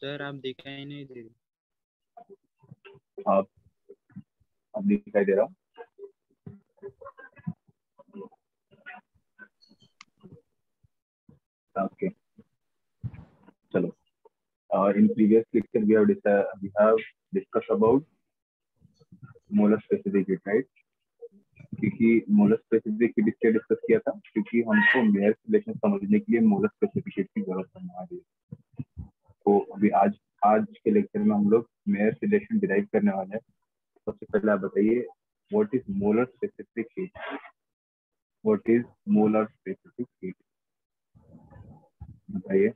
Sir आप दिखाई नहीं दे रहे। आप अब दिखाई दे रहा हूँ। ओके, चलो। In previous lecture we have discussed about molar specific heat, right? क्योंकि मोलर स्पेसिफिक हीट इसलिए डिस्कस किया था क्योंकि हमको मेयर रिलेशन समझने के लिए मोलर स्पेसिफिक हीट की जरूरत पड़ने वाली है। तो अभी आज आज के लेक्चर में हम लोग मेयर रिलेशन डिराइव करने वाले हैं। सबसे पहले आप बताइए what is molar specific heat. What is molar specific heat, बताइए।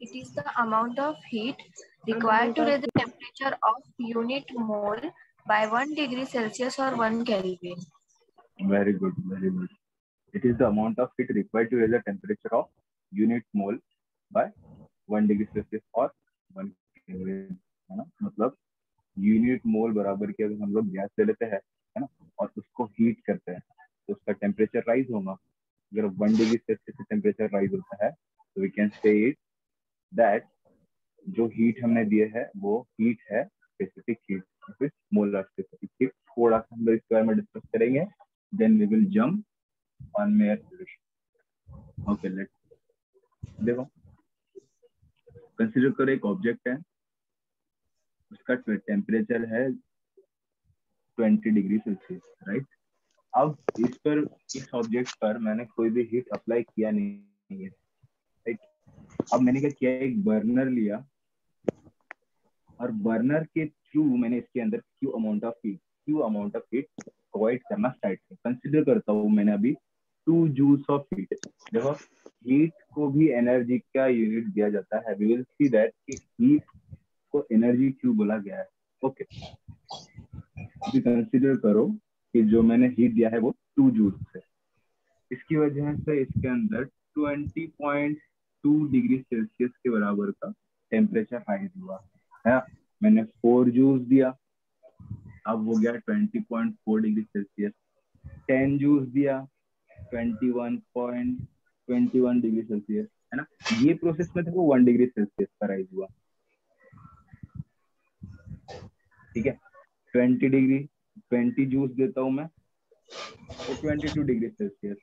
It is the amount of heat required to raise the temperature of unit mole by 1 degree Celsius or 1 Kelvin. Very good, very good. It is the amount of heat required to raise the temperature of unit mole by 1 degree Celsius or 1 Kelvin, है ना। मतलब unit mole बराबर की अगर हम लोग gas ले लेते हैं, है ना, और उसको हीट करते हैं तो उसका टेम्परेचर राइज होगा। अगर 1 डिग्री सेल्सियस टेम्परेचर राइज होता है तो we can say it that जो हीट हमने दिए है वो हीट है specific heat, molar specific heat. थोड़ा सा हम लोग इसके बारे में डिस्कस करेंगे, then we will jump on Mayer relation. Okay, let's देखो, कंसीडर करो एक ऑब्जेक्ट है, उसका टेम्परेचर है 20 डिग्री सेल्सियस, राइट। अब इस ऑब्जेक्ट पर मैंने कोई भी हीट अप्लाई किया नहीं है, राइट। अब मैंने क्या किया, एक बर्नर लिया और बर्नर के थ्रू मैंने इसके अंदर Q amount of heat provide करना स्टार्ट किया। कंसीडर करता हूँ मैंने अभी 2 जूल्स ऑफ हीट। देखो, हीट को भी एनर्जी का यूनिट दिया जाता है। We will see that heat को एनर्जी क्यों बोला गया है। ओके, कंसीडर करो कि जो मैंने हीट दिया है वो 2 जूल्स है। इसकी वजह से इसके अंदर 20.2 डिग्री सेल्सियस के बराबर का टेम्परेचर राइज हुआ है। मैंने 4 जूल्स दिया, अब हो गया 20.4 डिग्री सेल्सियस। 10 जूल्स दिया, 21.21 डिग्री सेल्सियस, है ना। ये प्रोसेस में देखो 1 डिग्री सेल्सियस का राइज हुआ, ठीक है। 20 जूल्स देता हूँ मैं तो 22 डिग्री सेल्सियस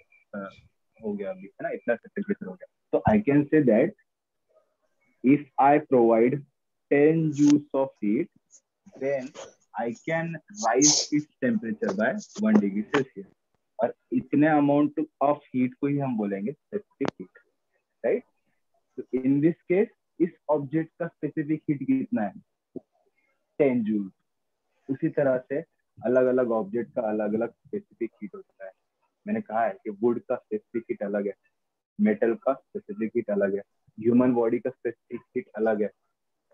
हो गया अभी, है ना, इतना टेम्परेचर हो गया। तो I can say that if I provide 10 joules of heat, then I can rise its temperature by 1 degree Celsius. और इतने अमाउंट ऑफ हीट को ही हम बोलेंगे स्पेसिफिक हीट, राइट। तो इन दिस केस इस ऑब्जेक्ट का स्पेसिफिक हीट कितना है, 10 जूल्स। उसी तरह से अलग अलग ऑब्जेक्ट का अलग अलग स्पेसिफिक हीट होता है। मैंने कहा है कि वुड का स्पेसिफिक हीट अलग है, मेटल का स्पेसिफिक हीट अलग है, ह्यूमन बॉडी का स्पेसिफिक हीट अलग है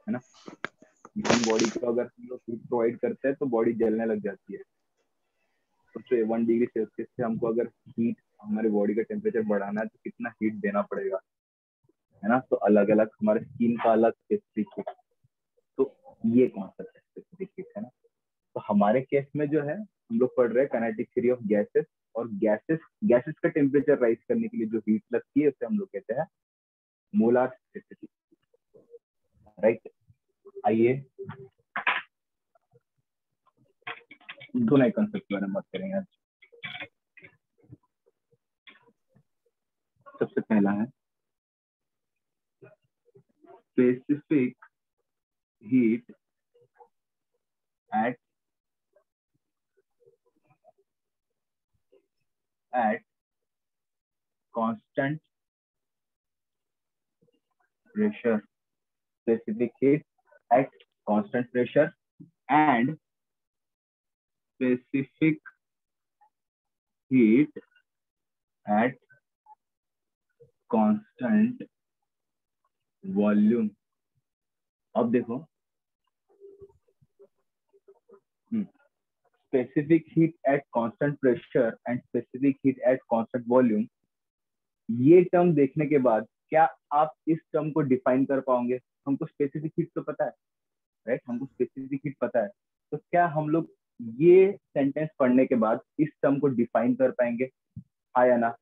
ना। ह्यूमन बॉडी को अगर हम लोग हीट प्रोवाइड करते हैं तो बॉडी जलने लग जाती है। तो 1 डिग्री सेल्सियस से हमको अगर हीट, हमारे बॉडी का टेम्परेचर बढ़ाना है तो कितना हीट देना पड़ेगा, है ना। तो अलग अलग हमारे स्किन का अलग स्पेसिफिक हीट, तो ये कॉन्सेप्ट है स्पेसिफिक हीट, है ना। तो हमारे केस में जो है हम लोग पढ़ रहे हैं काइनेटिक थ्योरी ऑफ गैसेस, और गैसेस का टेम्परेचर राइज करने के लिए जो हीट लगती है उसे हम लोग कहते हैं मोलार स्पेसिफिक, राइट। आइए दो नए कंसेप्ट के बारे में बात करेंगे आज। सबसे पहला है specific heat at constant pressure. Specific heat at constant pressure and specific heat at constant volume. अब देखो, specific heat at constant pressure and specific heat at constant volume, ये टर्म देखने के बाद क्या आप इस टर्म को डिफाइन कर पाओगे? हमको स्पेसिफिक हीट तो पता है, राइट, हमको स्पेसिफिक हीट पता है, तो क्या हम लोग ये सेंटेंस पढ़ने के बाद इस टर्म को डिफाइन कर पाएंगे, हाँ या ना?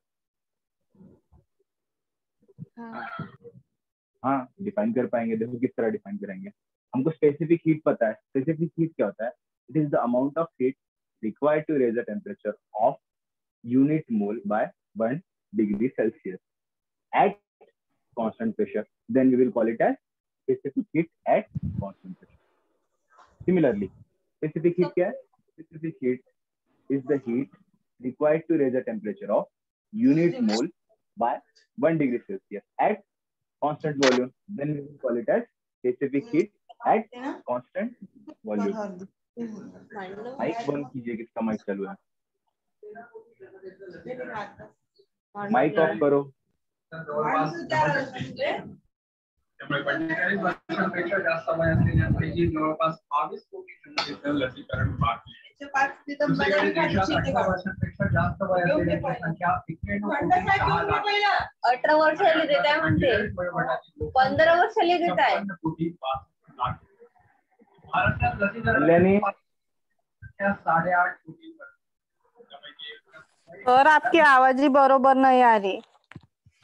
हाँ डिफाइन कर पाएंगे। देखो किस तरह डिफाइन करेंगे। हमको स्पेसिफिक हीट पता है। स्पेसिफिक हीट क्या होता है? It is the amount of heat required to raise the temperature of unit mole by 1 degree Celsius at constant pressure. Then we will call it as specific heat at constant pressure. Similarly, specific heat क्या है? Specific heat is the heat required to raise the temperature of unit mole by 1 degree Celsius at constant volume. Then we will call it as specific heat at constant volume. Mic बंद कीजिए, किसका mic चालू है? Mic off करो। त्यामुळे 45% जास्त वयातल्या जवळपास 22 कोटी जनतेचं लसीकरण बाकी आहे. दुसरीकडे देशात 18 वर्षांपेक्षा जास्त वयातल्या संख्या 91 कोटी 18 वर्षाला देत आहे म्हणते, 15 वर्षाला देत आहे. भारतात लसीकरण 8.5 कोटी. सर आपकी आवाज ही बरोबर नहीं आ रही।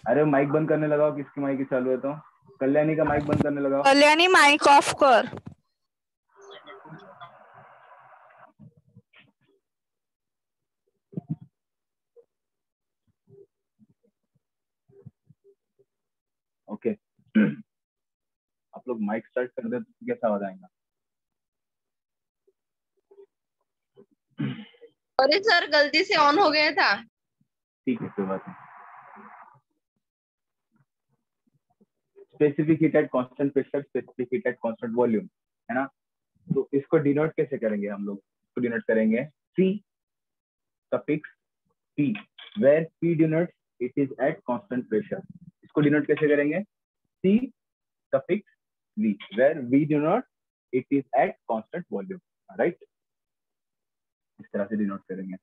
अरे माइक बंद करने लगाओ। किसकी माइक चालू है? तो कल्याणी का माइक बंद करने लगाओ। कल्याणी माइक ऑफ कर। ओके आप लोग माइक स्टार्ट कर दे तो कैसा आवाज आएगा? अरे सर गलती से ऑन हो गया था। ठीक है कोई बात नहीं। Specific heat at constant pressure, specific heat at constant volume, है ना? तो इसको डिनोट कैसे करेंगे हम लोग? इसको डिनोट करेंगे C suffix P, where P denotes it is at constant pressure. इसको डिनोट कैसे करेंगे? C suffix V, where V denotes it is at constant volume, right? इस तरह से डिनोट करेंगे।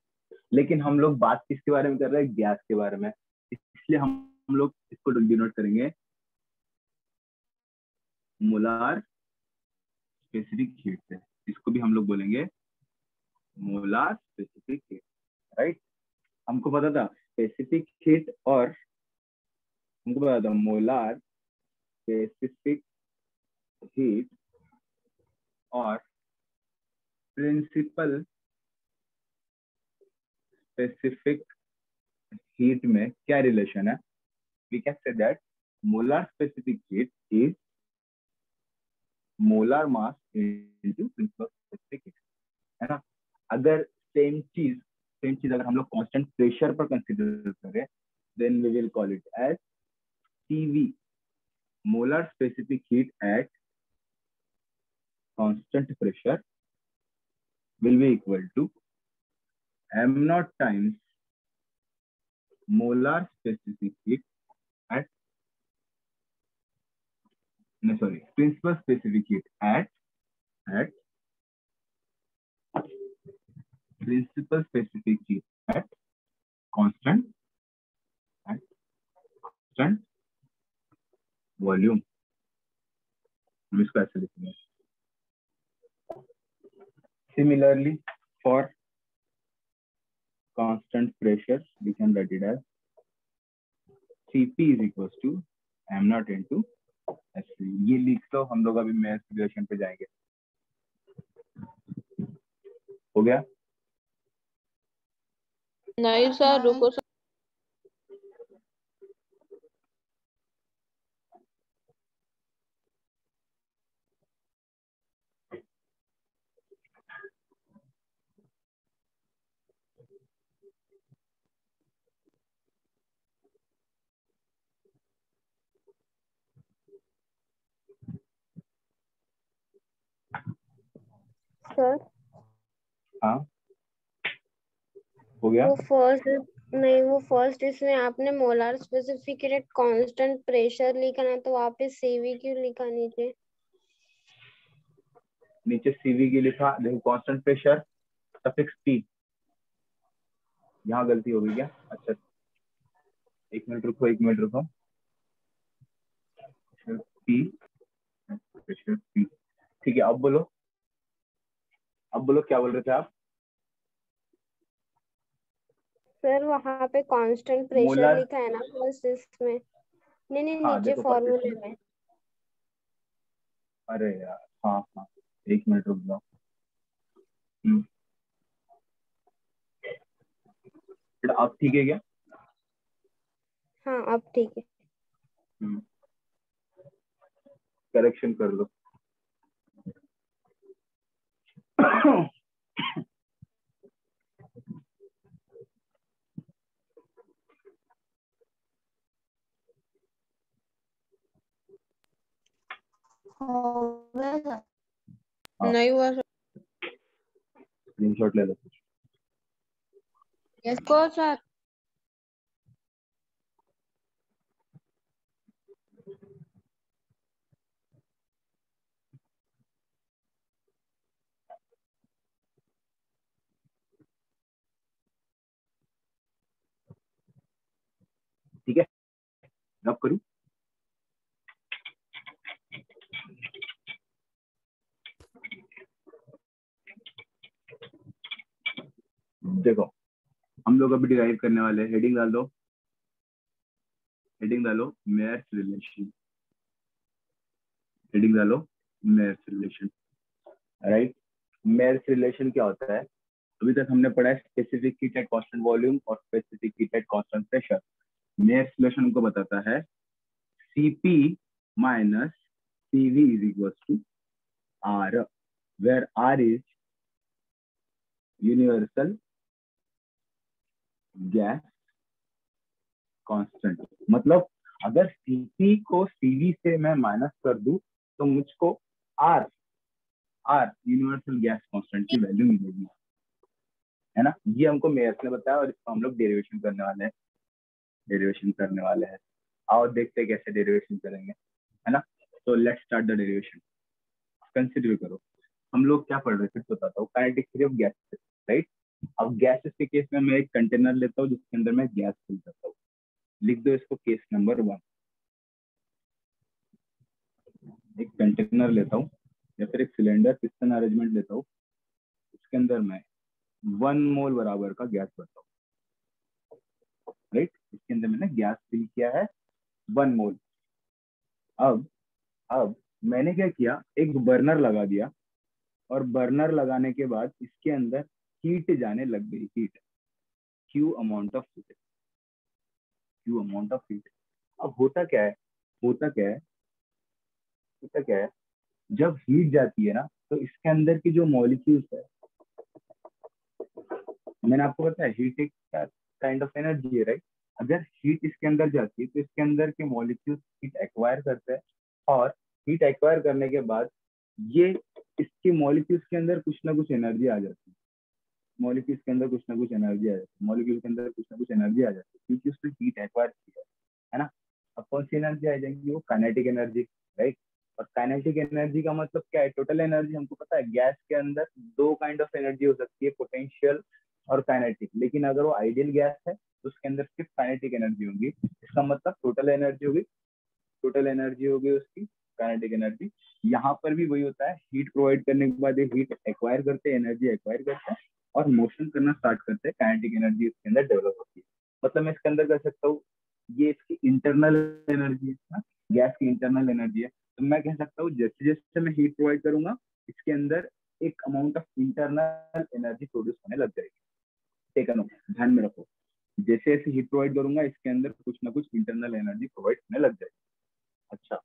लेकिन हम लोग बात किसके बारे में कर रहे हैं? गैस के बारे में। इसलिए हम लोग इसको डिनोट करेंगे मोलार स्पेसिफिक हीट से। इसको भी हम लोग बोलेंगे मोलार स्पेसिफिक हीट, राइट? हमको पता था स्पेसिफिक हीट और हमको पता था मोलार स्पेसिफिक हीट और प्रिंसिपल स्पेसिफिक हीट में क्या रिलेशन है? We can say that molar specific heat is molar mass into principal specific heat, है ना? अगर सेम चीज अगर हम लोग कांस्टेंट प्रेशर पर कंसीडर करें, then we will call it as CV, molar specific heat at constant pressure will be equal to m0 times molar specific heat at principal specific heat at principal specific heat at constant volume. हम इसको ऐसे लिखेंगे। Similarly, for constant pressure, we can write it as Cp is equals to m0 into Sc. ये लिख लो, हम लोग अभी math relation पे जाएंगे। हो गया? नहीं सर रुको सर। सर हाँ हो गया? वो फर्स्ट इसमें आपने molar specific heat constant pressure लिखा ना, तो वहाँ पे CV क्यों लिखा नीचे? नीचे CV की लिखा, देखो कांस्टेंट प्रेशर सफिक्स P, यहाँ गलती हो गई क्या? अच्छा एक मिनट रुको। प्रेशर P, ठीक है। अब बोलो क्या बोल रहे थे आप? सर वहाँ पे कांस्टेंट प्रेशर लिखा है ना फर्स्ट इसमें। नहीं नहीं, हाँ नीचे देखो फॉर्मूले पार्टीशन, में। अरे यार, हाँ हाँ, 1 मिनट रुक जाओ। हम्म, अब ठीक है क्या? हाँ अब ठीक है। करेक्शन कर लो। हो गया सर? हाँ। नहीं हुआ सर। स्क्रीनशॉट ले लो। इसको सर। ठीक है, अब करूँ? देखो, हम लोग अभी डिराइव करने वाले हैं। हेडिंग डाल दो, हेडिंग डालो मेयर्स रिलेशन, हेडिंग डालो Mayer's relation. Right, Mayer's relation क्या होता है? अभी तक हमने पढ़ा है specific heat at constant volume और specific heat at constant pressure. Mayer's relation को बताता है Cp minus Cv is equals to R, where R is universal gas constant। मतलब अगर Cp को Cv से मैं माइनस कर दूं तो मुझको R यूनिवर्सल गैस कांस्टेंट की वैल्यू मिलेगी, है ना। ये हमको मेयर्स ने बताया और इसको हम लोग डेरिवेशन करने वाले हैं। आओ देखते हैं कैसे डेरिवेशन करेंगे, है ना। तो let's start the derivation. Consider करो, हम लोग क्या पढ़ रहे थे, बताता हूँ। Kinetic theory of gases, right. अब गैसेस के केस में मैं एक कंटेनर लेता हूँ जिसके अंदर मैं गैस फिल करता हूँ। लिख दो इसको केस नंबर 1। एक कंटेनर लेता हूँ या फिर एक सिलेंडर पिस्टन अरेंजमेंट लेता हूँ, उसके अंदर मैं 1 मोल बराबर का गैस भरता हूँ, राइट। इसके अंदर मैंने गैस फिल किया है 1 मोल। अब मैंने क्या किया, एक बर्नर लगा दिया और बर्नर लगाने के बाद इसके अंदर हीट जाने लग गई, heat, Q amount of heat. अब होता क्या है, जब हीट जाती है ना तो इसके अंदर की जो मॉलिक्यूल्स है, मैंने आपको बताया हीट एक काइंड ऑफ एनर्जी है, राइट। अगर हीट इसके अंदर जाती है तो इसके अंदर के मॉलिक्यूल्स हीट एक्वायर करते हैं और हीट एक्वायर करने के बाद ये इसके मॉलिक्यूल्स के अंदर कुछ ना कुछ एनर्जी आ जाती है, क्योंकि उसने हीट एक्वायर किया है ना। अब कौन सी एनर्जी आ जाएगी? वो काइनेटिक एनर्जी, राइट। और काइनेटिक एनर्जी का मतलब क्या है? Total energy. हमको पता है गैस के अंदर 2 काइंड ऑफ एनर्जी हो सकती है, पोटेंशियल और काइनेटिक। लेकिन अगर वो आइडियल गैस है तो उसके अंदर सिर्फ काइनेटिक एनर्जी होगी। इसका मतलब टोटल एनर्जी होगी उसकी काइनेटिक एनर्जी। यहाँ पर भी वही होता है, हीट प्रोवाइड करने के बाद ये हीट एक्वायर करते हैं, एनर्जी एक्वायर करते हैं और मोशन करना स्टार्ट करते हैं। काइनेटिक एनर्जी इसके अंदर डेवलप होती है। मतलब मैं इसके अंदर कर सकता हूँ, ये इसकी इंटरनल एनर्जी है ना, गैस की इंटरनल एनर्जी है। तो मैं कह सकता हूँ जैसे जैसे मैं हीट प्रोवाइड करूंगा इसके अंदर एक amount of internal energy produce होने लग जाएगी। टेक नो, ध्यान में रखो, जैसे जैसे हीट प्रोवाइड करूंगा इसके अंदर कुछ ना कुछ इंटरनल एनर्जी प्रोवाइड होने लग जाएगी। अच्छा,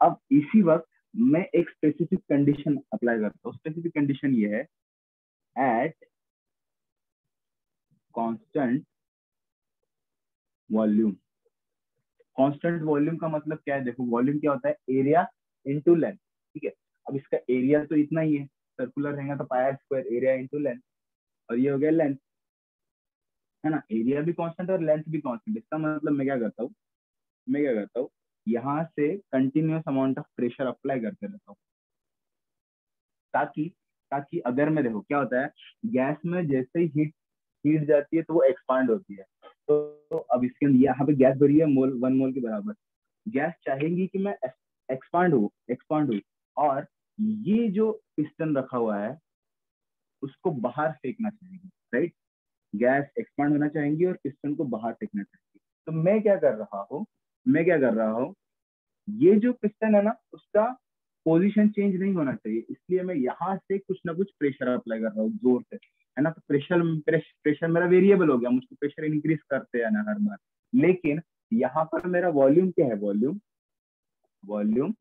अब इसी वक्त मैं एक स्पेसिफिक कंडीशन अप्लाई करता हूँ। स्पेसिफिक कंडीशन ये है, eight constant volume. Constant volume का मतलब क्या है? देखो, वॉल्यूम क्या होता है? एरिया इनटू लेंथ, ठीक है। अब इसका एरिया तो इतना ही है, सर्कुलर रहेगा तो pi square area into length, और ये हो गया लेंथ, है ना। एरिया भी कांस्टेंट और लेंथ भी कांस्टेंट। इसका मतलब मैं क्या करता हूँ, यहाँ से continuous amount of pressure apply करते रहता हूँ, ताकि अगर मैं, देखो क्या होता है, गैस में जैसे ही हीट जाती है तो वो एक्सपांड होती है। तो अब इसके अंदर यहाँ पे गैस भरी है 1 मोल के बराबर। गैस चाहेंगी कि मैं एक्सपांड हूँ और ये जो पिस्टन रखा हुआ है उसको बाहर फेंकना चाहेंगी, राइट। गैस एक्सपांड होना चाहेंगी और पिस्टन को बाहर फेंकना चाहेंगी। तो मैं क्या कर रहा हूँ, मैं क्या कर रहा हूँ, ये जो पिस्टन है ना उसका पोजीशन चेंज नहीं होना चाहिए, इसलिए मैं यहाँ से कुछ ना कुछ प्रेशर अप्लाई कर रहा हूँ जोर से, है ना। तो प्रेशर मेरा वेरिएबल हो गया, मुझको प्रेशर इंक्रीज करते हैं ना हर बार। लेकिन यहाँ पर मेरा वॉल्यूम क्या है, वॉल्यूम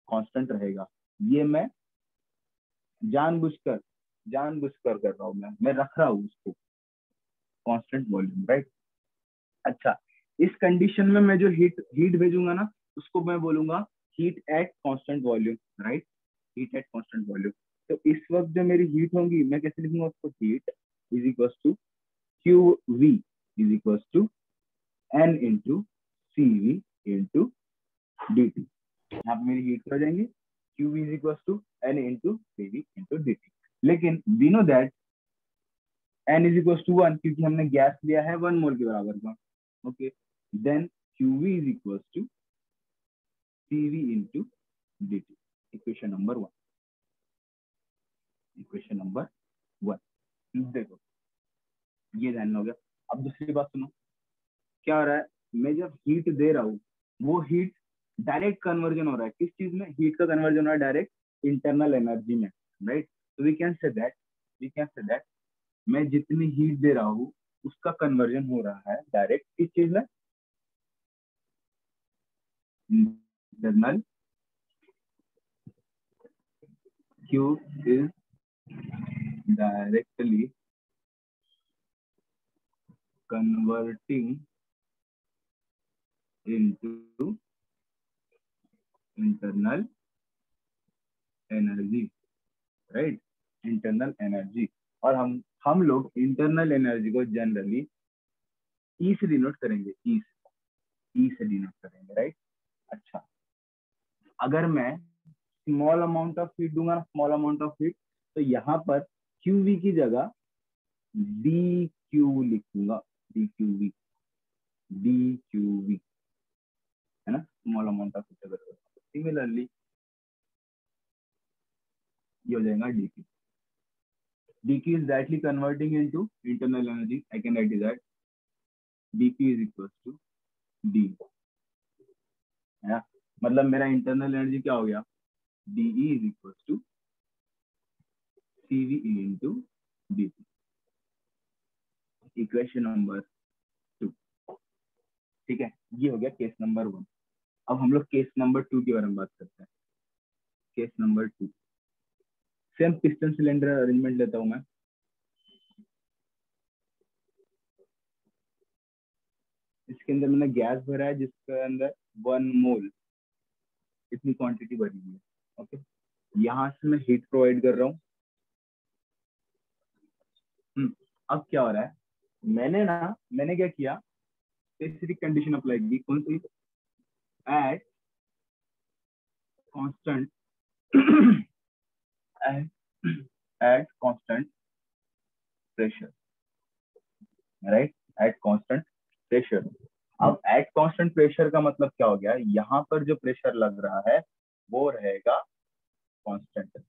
कांस्टेंट रहेगा। ये मैं जानबूझकर कर रहा हूँ, मैं रख रहा हूँ उसको कांस्टेंट वॉल्यूम, राइट। अच्छा, इस कंडीशन में मैं जो हीट भेजूंगा ना उसको मैं बोलूंगा heat at constant volume, right, heat at constant volume. तो इस वक्त जो मेरी हीट होंगी मैं कैसे लिखूंगा उसको, heat is equal to Q V is equal to N into C V into D T. यहाँ पे मेरी हीट हो जाएंगी Q V is equal to N into C V into D T. लेकिन we know that N is equal to 1 क्योंकि हमने gas लिया है 1 मोल के बराबर का। Okay, then QV is equal to CV into DT। Equation number 1, equation number 1। देखो ये ध्यान हो गया। अब दूसरी बात सुनो, क्या हो रहा है, मैं जब हीट दे रहा हूँ वो हीट डायरेक्ट कन्वर्जन हो रहा है, किस चीज में, हीट का कन्वर्जन हो रहा है डायरेक्ट इंटरनल एनर्जी में, राइट। तो वी कैन से दैट मैं जितनी हीट दे रहा हूँ उसका कन्वर्जन हो रहा है डायरेक्ट किस चीज में, internal. Q is directly converting into internal energy, right, internal energy. और हम लोग इंटरनल एनर्जी को जनरली ई से डिनोट करेंगे, ई से डिनोट करेंगे, राइट। अच्छा, अगर मैं स्मॉल अमाउंट ऑफ हीट दूंगा ना, स्मॉल अमाउंट ऑफ हीट, तो यहाँ पर क्यूवी की जगह डी क्यू लिखूंगा, डी क्यू वी, है ना, स्मॉल अमाउंट ऑफ हीट। अगर सिमिलरली ये हो जाएगा DQ. DQ is directly converting into internal energy. I can write that DQ is equal to D, है ना। मतलब मेरा इंटरनल एनर्जी क्या हो गया, DE is equal to CV into DT. Equation number 2, ठीक है। ये हो गया केस नंबर 1। अब हम लोग केस नंबर 2 के बारे में बात करते हैं। Case number 2, same piston cylinder arrangement लेता हूं मैं। इसके अंदर मैंने गैस भरा है जिसके अंदर 1 मोल इतनी क्वांटिटी भरी हुई है। ओके, यहाँ से मैं हीट प्रोवाइड कर रहा हूँ। अब क्या हो रहा है, मैंने क्या किया, स्पेसिफिक कंडीशन अप्लाई की, कौन सी, at constant at constant pressure, right, at constant pressure. अब एट कांस्टेंट प्रेशर का मतलब क्या हो गया, यहाँ पर जो प्रेशर लग रहा है वो रहेगा कांस्टेंट,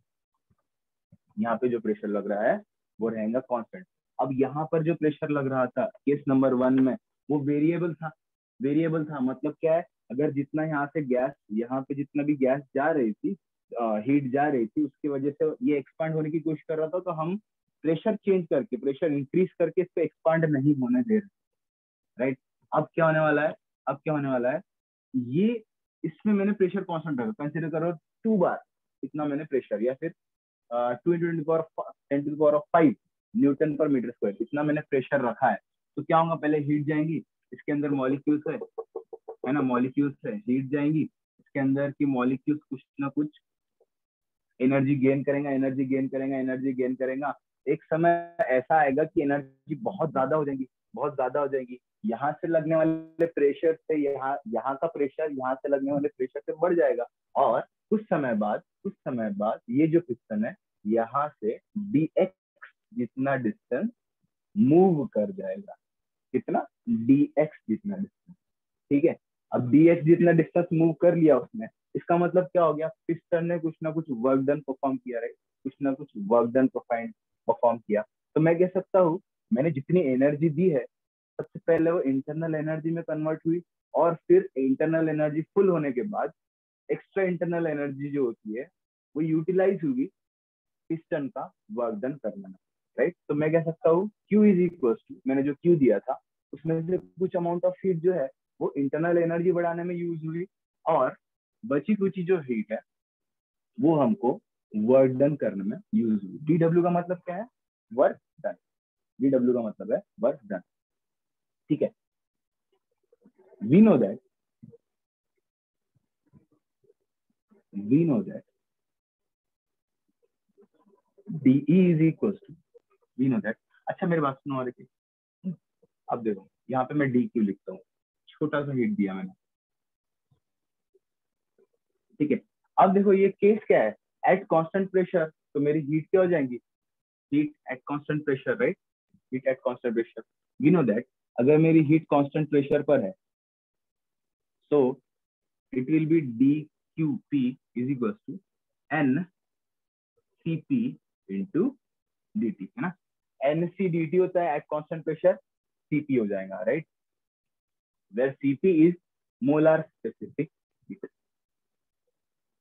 यहाँ पे जो प्रेशर लग रहा है वो रहेगा कांस्टेंट। अब यहाँ पर जो प्रेशर लग रहा था केस नंबर 1 में वो वेरिएबल था। मतलब क्या है, अगर जितना यहाँ से गैस, यहाँ पे जितना भी गैस जा रही थी, हीट जा रही थी, उसकी वजह से ये एक्सपांड होने की कोशिश कर रहा था, तो हम प्रेशर चेंज करके, प्रेशर इंक्रीज करके इसको एक्सपांड नहीं होने दे रहे, राइट। अब क्या होने वाला है, ये इसमें मैंने प्रेशर कांस्टेंट रखा, कंसीडर करो 2 बार इतना मैंने प्रेशर, या फिर 2 × 10⁵ न्यूटन पर मीटर स्क्वायर, इतना मैंने प्रेशर रखा है। तो क्या होगा, पहले हीट जाएंगी, इसके अंदर मॉलिक्यूल्स है ना, मॉलिक्यूल्स है, हीट जाएंगी, इसके अंदर की मॉलिक्यूल्स कुछ ना कुछ एनर्जी गेन करेगा। एक समय ऐसा आएगा कि एनर्जी बहुत ज्यादा हो जाएगी, यहाँ से लगने वाले प्रेशर से यहाँ का प्रेशर यहाँ से लगने वाले प्रेशर से बढ़ जाएगा, और कुछ समय बाद ये जो पिस्टन है यहाँ से dx जितना डिस्टेंस मूव कर जाएगा, कितना, dx जितना डिस्टेंस, ठीक है। अब dx जितना डिस्टेंस मूव कर लिया उसने, इसका मतलब क्या हो गया, पिस्टन ने कुछ ना कुछ वर्क डन परफॉर्म किया, राइट, कुछ ना कुछ वर्क डन परफॉर्म किया। तो मैं कह सकता हूँ मैंने जितनी एनर्जी दी है सबसे पहले वो इंटरनल एनर्जी में कन्वर्ट हुई, और फिर इंटरनल एनर्जी फुल होने के बाद एक्स्ट्रा इंटरनल एनर्जी जो होती है वो यूटिलाइज होगी पिस्टन का वर्क डन करने में, राइट। तो मैं कह सकता हूँ Q इज इक्वल टू, मैंने जो Q दिया था उसमें से कुछ अमाउंट ऑफ हीट जो है वो इंटरनल एनर्जी बढ़ाने में यूज हुई और बची कुची जो हीट है वो हमको वर्क डन करने में यूज हुई। DW का मतलब क्या है? Work done. DW का मतलब है वर्क डन, ठीक है। We know that DE is equals to, we know that। अच्छा मेरी बात सुनो, और अब देखो यहाँ पे मैं DQ लिखता हूँ, छोटा सा हीट दिया मैंने, ठीक है। अब देखो ये केस क्या है, एट कांस्टेंट प्रेशर, तो मेरी हीट क्या हो जाएंगी? Heat at constant pressure, right. Heat at constant pressure, we know that अगर मेरी हीट कांस्टेंट प्रेशर पर है तो it will be DQP is equal to NCP into DT, है ना। NCDT होता है एट कांस्टेंट प्रेशर, CP हो जाएगा, right, where CP is molar specific heat.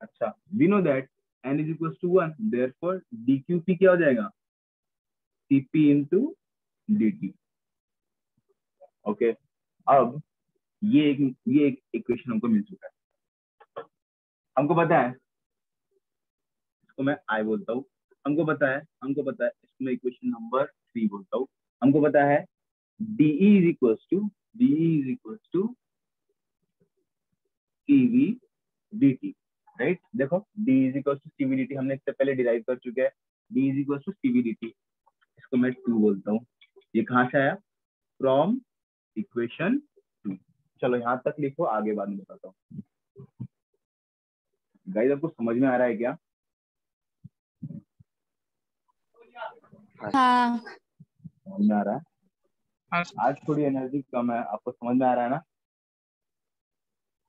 अच्छा, we know that N is equal to 1, therefore DQP क्या हो जाएगा? CP into DT, okay. अब ये एक इक्वेशन हमको मिल चुका है, हमको पता है, इसको मैं I बोलता हूँ, हमको पता है इसको मैं इक्वेशन नंबर 3 बोलता हूँ। हमको पता है DE is equal to CV DT, right. देखो D is equal to CV DT हमने इससे पहले डिराइव कर चुके हैं, D is equal to CV DT, इसको मैं 2 बोलता हूँ। ये कहाँ से आया? From equation 2। चलो यहाँ तक लिखो, आगे बाद में बताता हूँ। गाइस आपको समझ में आ रहा है क्या? हाँ। समझ में आ रहा है? आज थोड़ी एनर्जी कम है, आपको समझ में आ रहा है ना?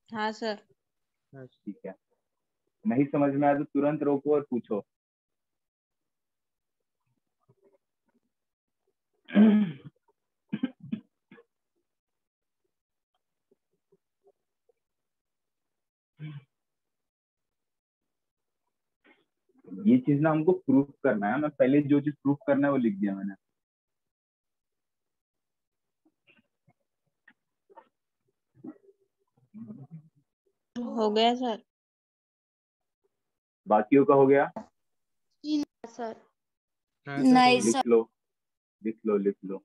हाँ सर। ठीक है, नहीं समझ में आया तो तुरंत रोको और पूछो। ये चीज ना हमको प्रूफ करना है, मैं पहले जो चीज प्रूफ करना है वो लिख दिया मैंने। हो गया सर। बाकियों का हो गया? सर नहीं लिख सर। लो लिख लो लिख लो।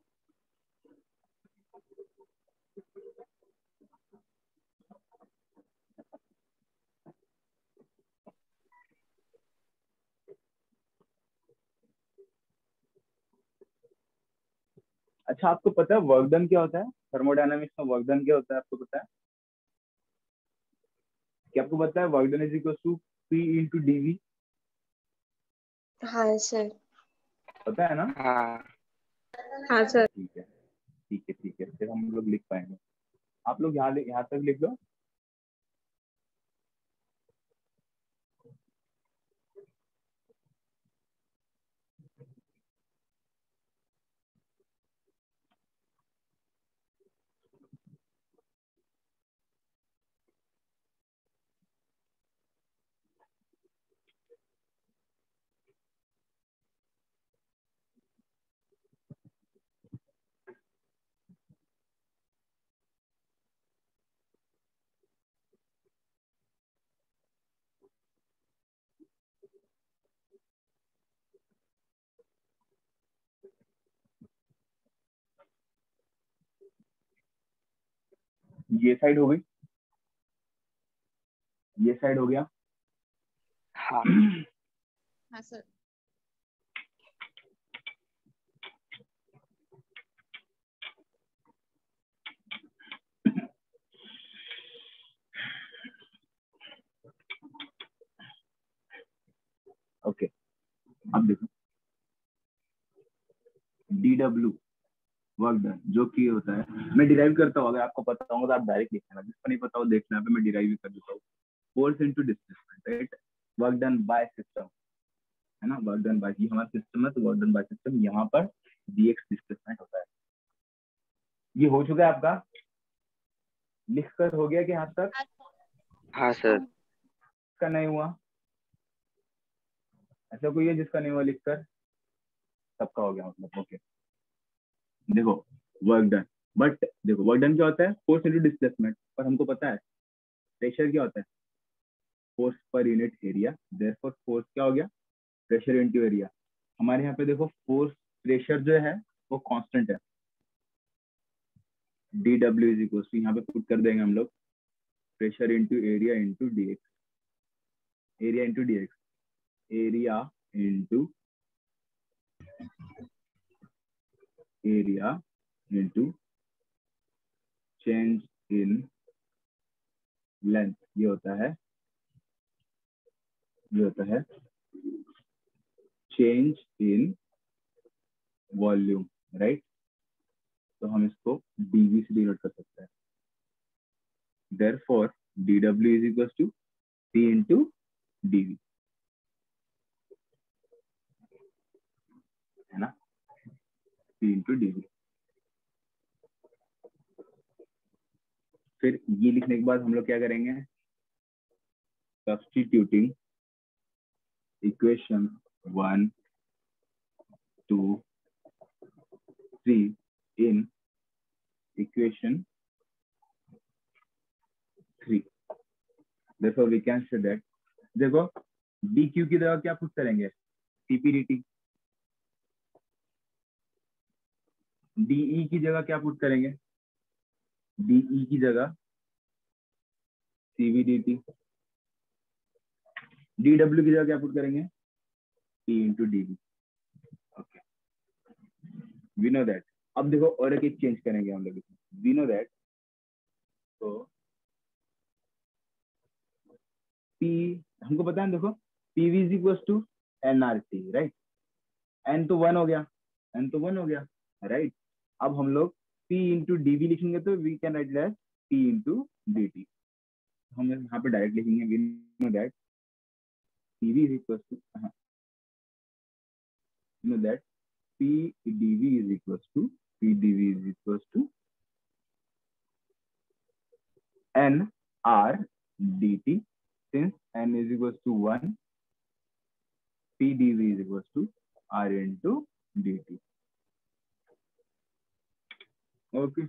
अच्छा, आपको पता है वर्क डन क्या होता है? थर्मोडायनामिक्स में वर्क डन क्या होता है आपको पता है? क्या आपको पता है work done is equal to P into DV? हाँ सर। पता है ना? हाँ सर। ठीक है ठीक है ठीक है, फिर हम लोग लिख पाएंगे। आप लोग यहाँ तक लिख लो। ये साइड हो गई, ये साइड हो गया। हाँ सर। ओके, अब देखो DW वर्क डन जो कि होता है, मैं डिराइव करता हूँ, अगर आपको पता होगा तो आप डायरेक्ट लिखना, जिसको नहीं पता हो देखना पे मैं डिराइव कर देता हूँ। Force into displacement, right, work done by system, है ना। वर्क डन बाय, ये हमारा सिस्टम है तो वर्क डन बाय सिस्टम, यहाँ पर dx डिस्प्लेसमेंट होता है। ये हो चुका है आपका? लिख कर हो गया कि यहाँ तक? हाँ सर। का नहीं हुआ? ऐसा कोई है जिसका नहीं हुआ लिख कर? सबका हो गया मतलब। ओके देखो वर्क डन, बट देखो वर्क डन क्या होता है? Force into displacement. और हमको पता है प्रेशर क्या होता है? Force per unit area. Therefore force क्या हो गया? Pressure into area. हमारे यहाँ पे देखो फोर्स प्रेशर जो है वो कांस्टेंट है, D W is equal to, यहाँ पे पुट कर देंगे हम लोग pressure into area into D X, area into D X, area into area into change in length, ये होता है चेंज इन वॉल्यूम, राइट? तो हम इसको dv से डिनोट कर सकते हैं। Therefore dw is equal to p into dv, है ना? p into dv। फिर ये लिखने के बाद हम लोग क्या करेंगे? Substituting equation 1 2 3 in equation 3, therefore we can say that, देखो dq की जगह क्या पुट करेंगे? cp dt। de की जगह क्या पुट करेंगे? de की जगह cv dt। dw की जगह क्या पुट करेंगे? p into dv। Okay we know that. अब देखो और एक चेंज करेंगे हम लोग इसमें। वी नो दैट, तो p हमको पता है, देखो pv is equal to nRT, right? n तो 1 हो गया, राइट? अब हम लोग p इंटू dv लिखेंगे तो we can write that p into dt। हम यहाँ पे डायरेक्ट लिखेंगे we know that pv is equal to, know that pdv is equal to nr dt, since n is equals to 1, pdv is equals to r into dt। Okay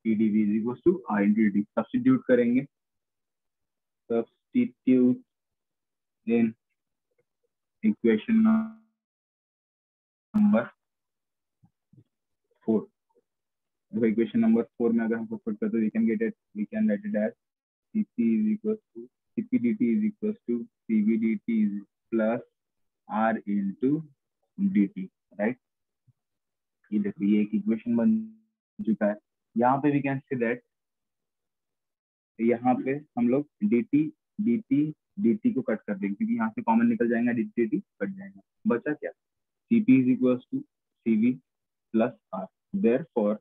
pdv is equals to r into dt। Substitute करेंगे, substitute in equation number 4। देखो equation number 4 में अगर हम put करते तो we can write it as cp is equals to cp dt is equals to cv dt is plus r into dt, right? ये देखो ये एक इक्वेशन बन चुका है। यहाँ पे वी कैन से दैट, यहाँ पे हम लोग dt को कट कर देंगे क्योंकि यहाँ से कॉमन निकल जाएगा, dt कट जाएगा। बचा क्या? cp is equals to cv plus r, therefore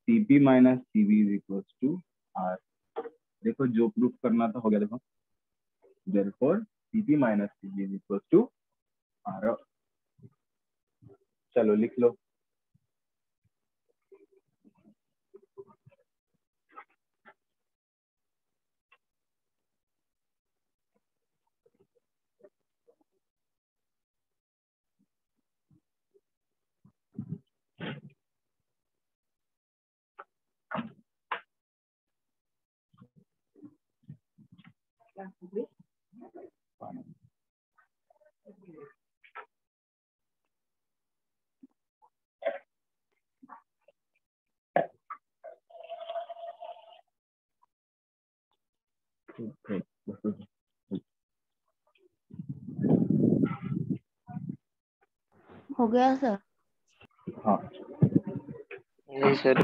cp minus cv is equals to r। देखो जो प्रूफ करना था हो गया। देखो therefore cp minus cv is equals to r। चलो लिख लो। हो गया सर? हाँ नहीं सर।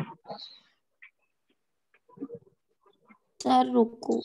सर रुको।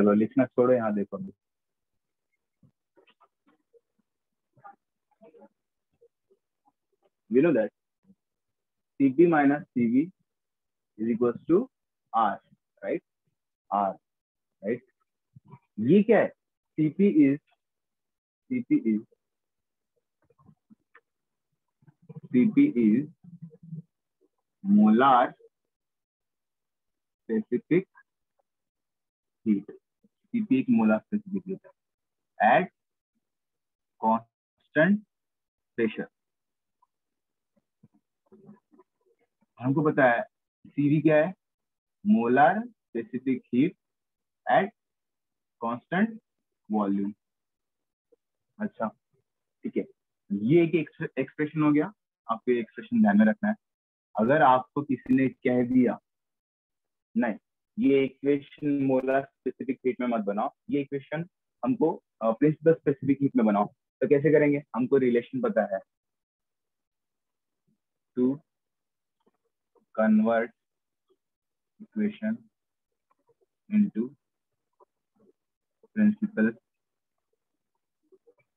चलो लिखना छोड़ो, यहाँ देखो अभी। We know that Cp minus Cv is equals to R, right? R, right? ये क्या है? Cp is molar specific heat. Cp एक molar specific heat है at constant pressure. हमको पता है Cv क्या है? Molar specific heat at constant volume. अच्छा ठीक है, ये एक एक्सप्रेशन हो गया। आपको ये एक्सप्रेशन ध्यान में रखना है। अगर आपको किसी ने कह दिया नहीं ये इक्वेशन मोलर स्पेसिफिक हीट में मत बनाओ, ये इक्वेशन हमको प्रिंसिपल स्पेसिफिक हीट में बनाओ, तो कैसे करेंगे? हमको रिलेशन पता है, to convert equation into principal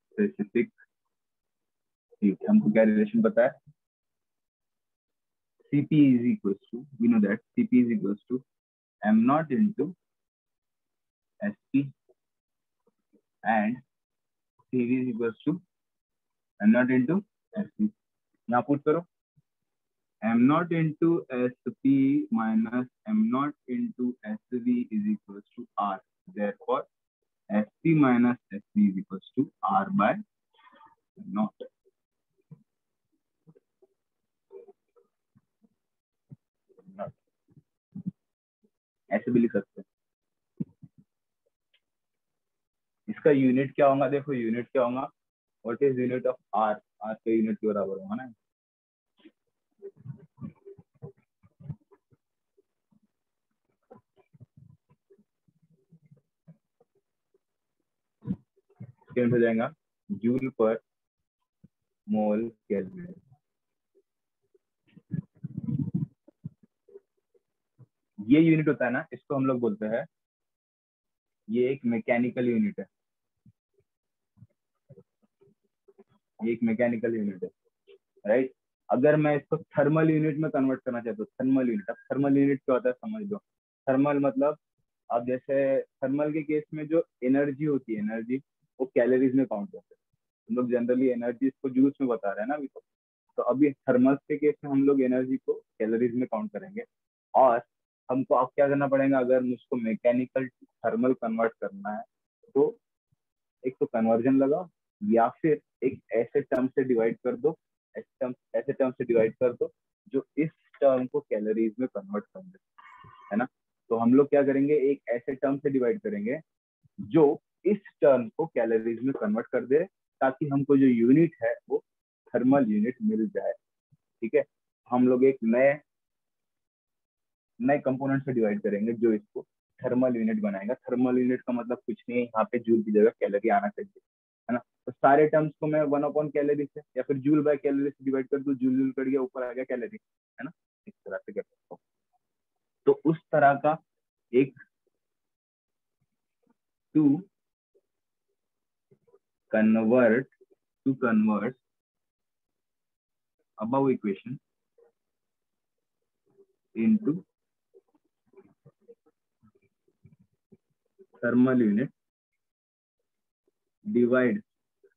specific heat. हमको क्या रिलेशन पता है? Cp is equals to, we know that Cp is equals to m naught into Sp and Cv is equals to m naught into Sp। यहाँ put करो, m naught into Sp minus m naught into Sv is equals to R. Therefore, Sp minus Sv is equals to R by naught। ऐसे भी लिख सकते हैं। इसका unit क्या होगा? देखो यूनिट क्या होगा, what is unit of R? R के यूनिट के बराबर होगा ना। यूनिट हो जाएगा जूल पर मोल केल्विन। ये यूनिट होता है ना, इसको हम लोग बोलते हैं, ये एक मैकेनिकल यूनिट है, ये एक मैकेनिकल यूनिट है, राइट। अगर मैं इसको थर्मल यूनिट में कन्वर्ट करना चाहता हूँ, थर्मल यूनिट, अब थर्मल यूनिट क्या होता है समझ लो। थर्मल मतलब अब जैसे थर्मल के केस में जो एनर्जी होती है, एनर्जी वो कैलोरीज में काउंट होता है। हम लोग जनरली एनर्जी को जूल्स में बता रहे हैं ना अभी तो अभी थर्मल के केस में हम लोग एनर्जी को कैलोरीज में काउंट करेंगे। और हमको अब क्या करना पड़ेगा, अगर मुझको मैकेनिकल टू थर्मल कन्वर्ट करना है तो एक तो कन्वर्जन लगाओ या फिर एक ऐसे टर्म से डिवाइड कर दो, ऐसे टर्म से डिवाइड कर दो जो इस टर्म को कैलोरीज में कन्वर्ट कर दे, है ना। तो हम लोग क्या करेंगे, एक ऐसे टर्म से डिवाइड करेंगे जो इस टर्म को कैलोरीज में कन्वर्ट कर दे, ताकि हमको जो यूनिट है वो थर्मल यूनिट मिल जाए। ठीक है, हम लोग एक नए कंपोनेंट से डिवाइड करेंगे जो इसको थर्मल यूनिट बनाएगा। थर्मल यूनिट का मतलब कुछ नहीं है, यहाँ पे जूल की जगह कैलोरी आना चाहिए, है ना। तो सारे टर्म्स को मैं 1 कैलोरी से या फिर जूल बाय कैलोरी से डिवाइड कर दूं, जूल कट गया, ऊपर आ गया कैलोरी, है ना। इस तरह से कर सकता हूँ। तो उस तरह का एक to convert above equation into thermal unit divide.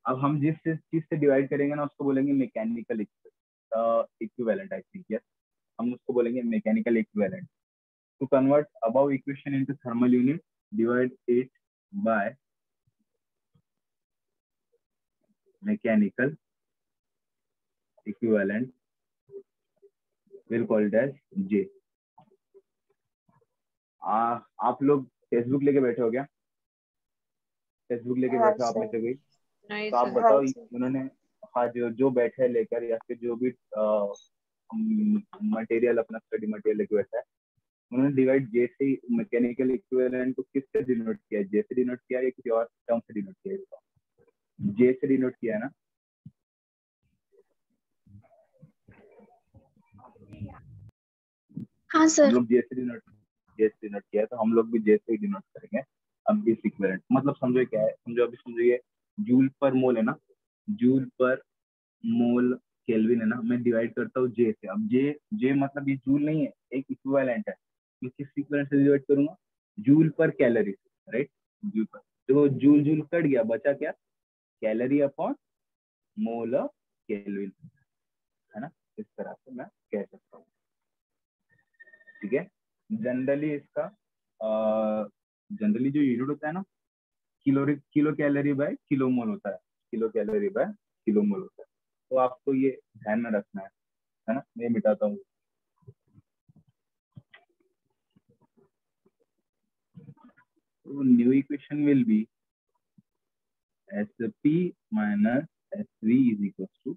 अब हम जिस चीज से डिवाइड करेंगे ना उसको बोलेंगे mechanical equivalent, I think yes, हम उसको बोलेंगे mechanical equivalent. To convert above equation into thermal unit, divide it by mechanical equivalent, will call it as J. आप लोग फेसबुक लेके बैठे हो क्या? फेसबुक लेके बैठे हो आप में से कोई? तो आप बताओ उन्होंने, हाँ जो बैठे लेकर या फिर जो भी मटेरियल अपना स्टडी मटेरियल लेके बैठा है, उन्होंने डिवाइड जे से मैकेनिकल इक्विवेलेंट को किससे डिनोट किया? जे से डिनोट किया या किसी और टर्म से डिनोट किया? जे से डिनोट किया है ना। हाँ सर। हम लोग जे से डिनोट किया है, तो हम लोग भी जे से ही डिनोट करेंगे। अब इस इक्विवेलेंट मतलब समझो क्या है, समझो अभी समझो ये जूल पर मोल है ना, जूल पर मोल केल्विन है ना, मैं डिवाइड करता हूँ जे से। अब जे जे मतलब ये जूल नहीं है, एक इक्विवेलेंट है। मैं किस इक्विवेलेंट से डिवाइड करूंगा? जूल पर कैलोरी, राइट। जूल पर, तो जूल जूल कट गया, बचा क्या? कैलोरी अपॉन मोल केल्विन, है ना। इस तरह से मैं कह सकता हूँ, ठीक है। जनरली इसका जनरली जो यूनिट होता है ना, kilo calorie by kilo mole होता है, kilo calorie by kilo mole होता है। तो आपको ये ध्यान में रखना है ना। मैं मिटाता हूँ। तो new equation will be SP minus SV is equals to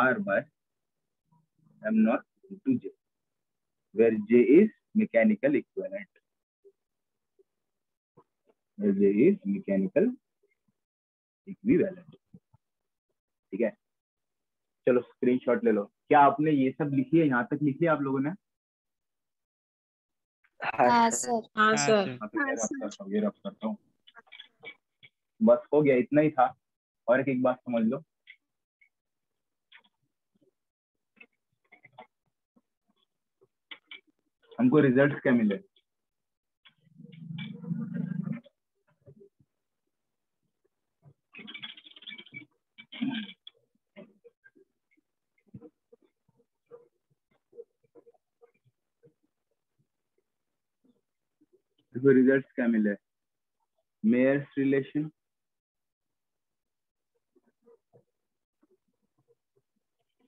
R by M naught into J, where J is mechanical equivalent. Where J is mechanical equivalent. ठीक है, चलो स्क्रीनशॉट ले लो। क्या आपने ये सब लिखी है, यहाँ तक लिखी है आप लोगों ने? हाँ सर। हाँ सर। हाँ, तो ये रब करता हूँ। बस हो गया, इतना ही था। और एक बात समझ लो, हमको रिजल्ट्स क्या मिले? रिजल्ट्स क्या मिले? Mayer's relation,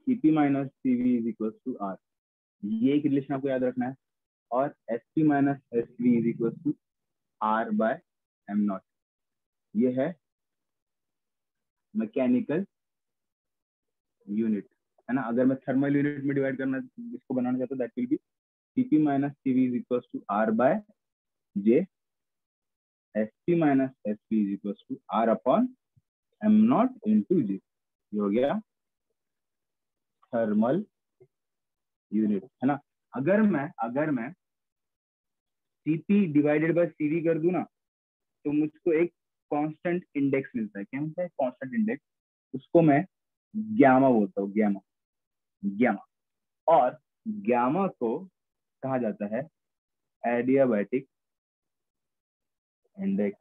CP minus CV is equal to R, ये एक रिलेशन आपको याद रखना है। और SP minus SV is equal to R by M naught, ये है मैकेनिकल यूनिट, है ना। अगर मैं थर्मल यूनिट में डिवाइड करना इसको बनाना चाहता हूँ, that will be CP minus CV is equal to R by J, SP minus SV is equal to R upon M naught into J। ये हो गया थर्मल यूनिट, है ना। अगर मैं CP डिवाइडेड बाय CV कर दूं ना, तो मुझको एक कांस्टेंट इंडेक्स मिलता है। क्या मिलता है? Constant index. उसको मैं गैमा बोलता हूँ, गैमा। और गैमा को कहा जाता है एडियाबैटिक इंडेक्स।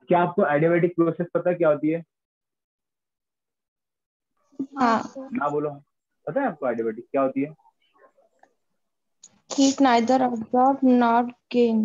क्या आपको एडियाबैटिक प्रोसेस पता है क्या होती है? हाँ। ना बोलो, पता है आपको एडियाबैटिक क्या होती है? Heat neither absorbed nor gain.